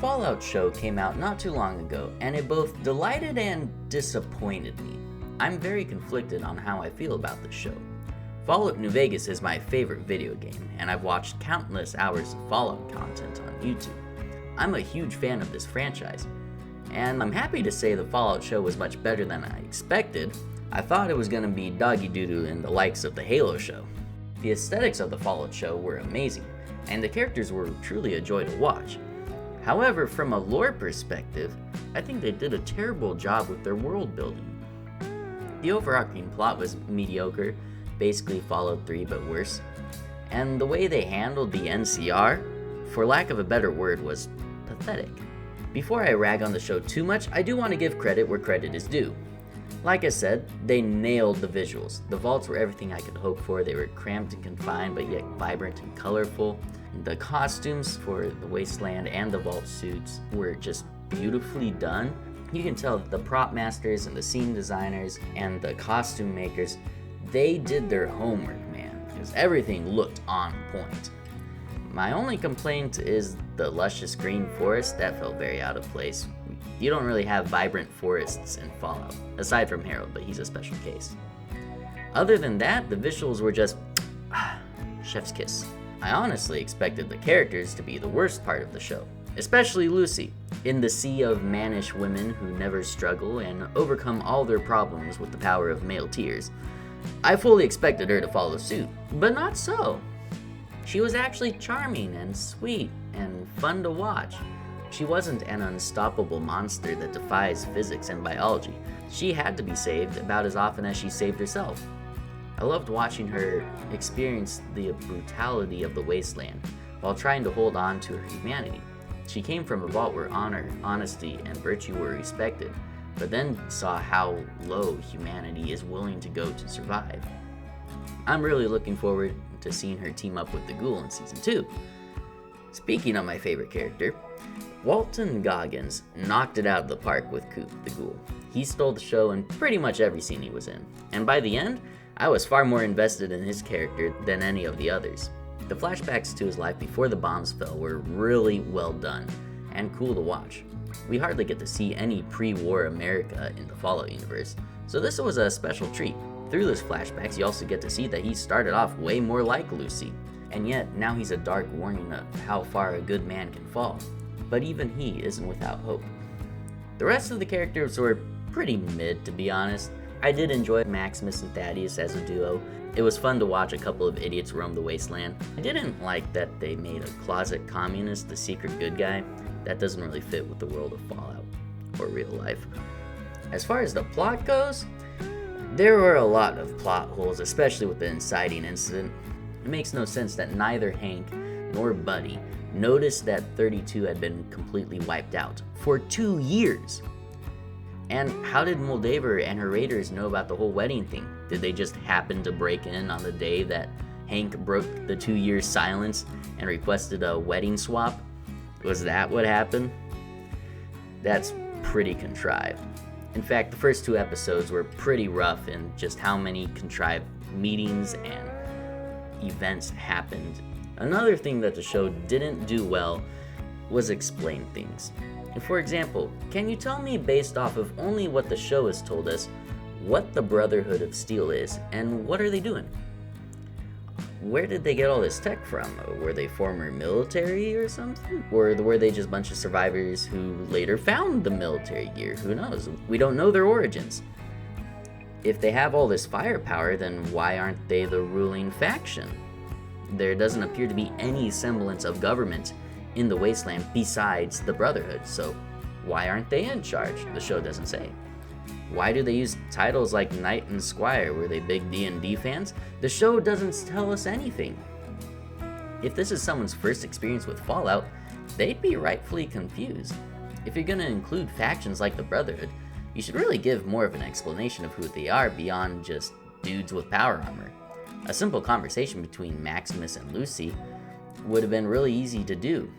Fallout show came out not too long ago, and it both delighted and disappointed me. I'm very conflicted on how I feel about this show. Fallout New Vegas is my favorite video game, and I've watched countless hours of Fallout content on YouTube. I'm a huge fan of this franchise, and I'm happy to say the Fallout show was much better than I expected. I thought it was going to be doggy doo-doo in the likes of the Halo show. The aesthetics of the Fallout show were amazing, and the characters were truly a joy to watch. However, from a lore perspective, I think they did a terrible job with their world building. The overarching plot was mediocre, basically Fallout 3 but worse, and the way they handled the NCR, for lack of a better word, was pathetic. Before I rag on the show too much, I do want to give credit where credit is due. Like I said, they nailed the visuals. The vaults were everything I could hope for. They were cramped and confined, but yet vibrant and colorful. The costumes for the Wasteland and the vault suits were just beautifully done. You can tell that the prop masters and the scene designers and the costume makers, they did their homework, man, because everything looked on point. My only complaint is the luscious green forest. That felt very out of place. You don't really have vibrant forests in Fallout, aside from Harold, but he's a special case. Other than that, the visuals were just chef's kiss. I honestly expected the characters to be the worst part of the show, especially Lucy. In the sea of mannish women who never struggle and overcome all their problems with the power of male tears, I fully expected her to follow suit, but not so. She was actually charming and sweet and fun to watch. She wasn't an unstoppable monster that defies physics and biology. She had to be saved about as often as she saved herself. I loved watching her experience the brutality of the Wasteland while trying to hold on to her humanity. She came from a vault where honor, honesty, and virtue were respected, but then saw how low humanity is willing to go to survive. I'm really looking forward to seeing her team up with the Ghoul in Season 2. Speaking of my favorite character, Walton Goggins knocked it out of the park with Coop the Ghoul. He stole the show in pretty much every scene he was in, and by the end, I was far more invested in his character than any of the others. The flashbacks to his life before the bombs fell were really well done and cool to watch. We hardly get to see any pre-war America in the Fallout universe, so this was a special treat. Through those flashbacks, you also get to see that he started off way more like Lucy, and yet now he's a dark warning of how far a good man can fall. But even he isn't without hope. The rest of the characters were pretty mid, to be honest. I did enjoy Maximus and Thaddeus as a duo. It was fun to watch a couple of idiots roam the wasteland. I didn't like that they made a closet communist the secret good guy. That doesn't really fit with the world of Fallout, or real life. As far as the plot goes, there were a lot of plot holes, especially with the inciting incident. It makes no sense that neither Hank nor Buddy noticed that 32 had been completely wiped out for 2 years. And how did Moldaver and her raiders know about the whole wedding thing? Did they just happen to break in on the day that Hank broke the 2-year silence and requested a wedding swap? Was that what happened? That's pretty contrived. In fact, the first 2 episodes were pretty rough in just how many contrived meetings and events happened. Another thing that the show didn't do well was explain things. For example, can you tell me, based off of only what the show has told us, what the Brotherhood of Steel is, and what are they doing? Where did they get all this tech from? Were they former military or something? Or were they just a bunch of survivors who later found the military gear? Who knows? We don't know their origins. If they have all this firepower, then why aren't they the ruling faction? There doesn't appear to be any semblance of government in the Wasteland besides the Brotherhood, so why aren't they in charge? The show doesn't say. Why do they use titles like Knight and Squire? Were they big D&D fans? The show doesn't tell us anything. If this is someone's first experience with Fallout, they'd be rightfully confused. If you're gonna include factions like the Brotherhood, you should really give more of an explanation of who they are beyond just dudes with power armor. A simple conversation between Maximus and Lucy would have been really easy to do,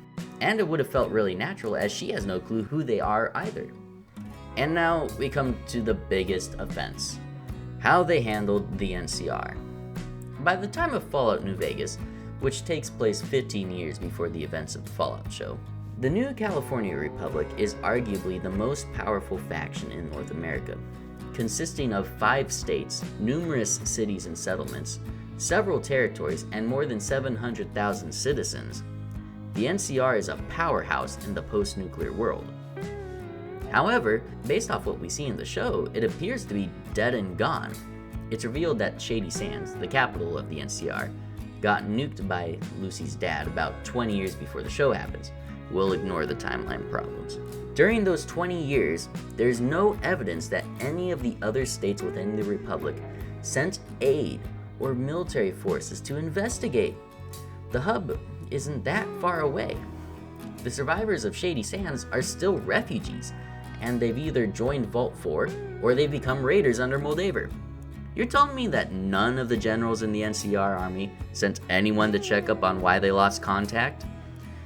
and it would have felt really natural as she has no clue who they are either. And now we come to the biggest offense: how they handled the NCR. By the time of Fallout New Vegas, which takes place 15 years before the events of the Fallout show, The new California Republic is arguably the most powerful faction in North America, consisting of 5 states, numerous cities and settlements, several territories, and more than 700,000 citizens. The NCR is a powerhouse in the post-nuclear world. However, based off what we see in the show, it appears to be dead and gone. It's revealed that Shady Sands, the capital of the NCR, got nuked by Lucy's dad about 20 years before the show happens. We'll ignore the timeline problems. During those 20 years, there's no evidence that any of the other states within the Republic sent aid or military forces to investigate. The hub isn't that far away. The survivors of Shady Sands are still refugees, and they've either joined Vault 4 or they've become raiders under Moldaver. You're telling me that none of the generals in the NCR army sent anyone to check up on why they lost contact?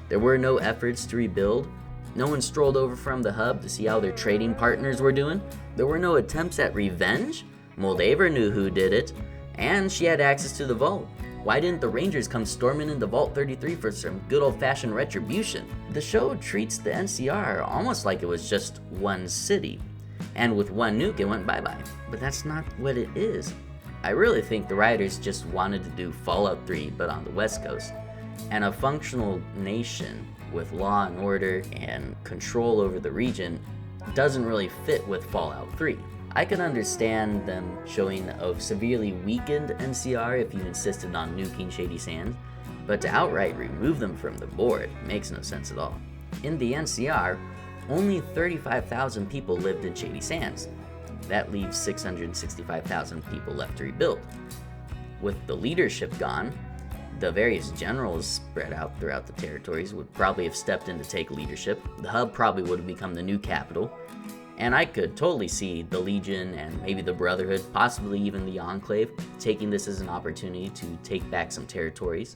There were no efforts to rebuild. No one strolled over from the hub to see how their trading partners were doing. There were no attempts at revenge. Moldaver knew who did it, and she had access to the vault. Why didn't the Rangers come storming into Vault 33 for some good old-fashioned retribution? The show treats the NCR almost like it was just one city, and with one nuke it went bye-bye. But that's not what it is. I really think the writers just wanted to do Fallout 3 but on the West Coast, and a functional nation with law and order and control over the region doesn't really fit with Fallout 3. I could understand them showing a severely weakened NCR if you insisted on nuking Shady Sands, but to outright remove them from the board makes no sense at all. In the NCR, only 35,000 people lived in Shady Sands. That leaves 665,000 people left to rebuild. With the leadership gone, the various generals spread out throughout the territories would probably have stepped in to take leadership. The hub probably would have become the new capital. And I could totally see the Legion and maybe the Brotherhood, possibly even the Enclave, taking this as an opportunity to take back some territories.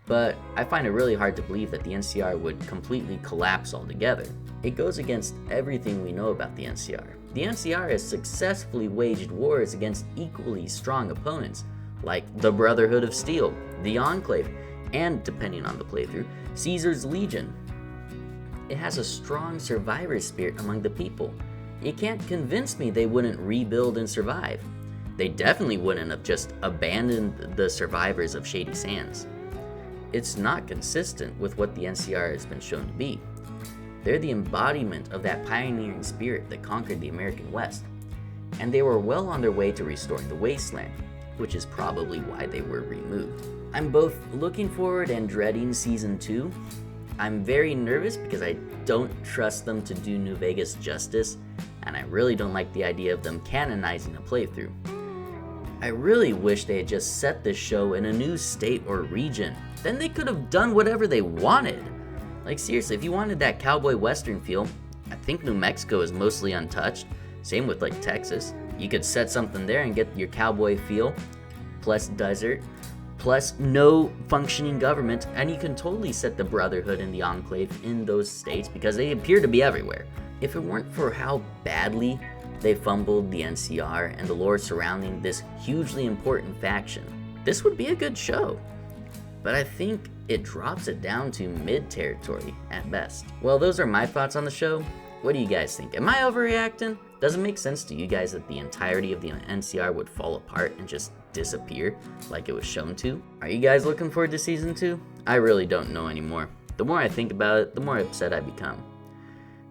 But I find it really hard to believe that the NCR would completely collapse altogether. It goes against everything we know about the NCR. The NCR has successfully waged wars against equally strong opponents, like the Brotherhood of Steel, the Enclave, and, depending on the playthrough, Caesar's Legion. It has a strong survivor spirit among the people. You can't convince me they wouldn't rebuild and survive. They definitely wouldn't have just abandoned the survivors of Shady Sands. It's not consistent with what the NCR has been shown to be. They're the embodiment of that pioneering spirit that conquered the American West, and they were well on their way to restoring the wasteland, which is probably why they were removed. I'm both looking forward and dreading Season 2. I'm very nervous because I don't trust them to do New Vegas justice, and I really don't like the idea of them canonizing a playthrough. I really wish they had just set this show in a new state or region. Then they could have done whatever they wanted. Like seriously, if you wanted that cowboy western feel, I think New Mexico is mostly untouched. Same with like Texas. You could set something there and get your cowboy feel, plus desert, plus no functioning government, and you can totally set the Brotherhood and the Enclave in those states because they appear to be everywhere. If it weren't for how badly they fumbled the NCR and the lore surrounding this hugely important faction, this would be a good show. But I think it drops it down to mid-territory at best. Well, those are my thoughts on the show. What do you guys think? Am I overreacting? Does it make sense to you guys that the entirety of the NCR would fall apart and just disappear like it was shown to? Are you guys looking forward to Season 2? I really don't know anymore. The more I think about it, the more upset I become.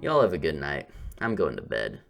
Y'all have a good night. I'm going to bed.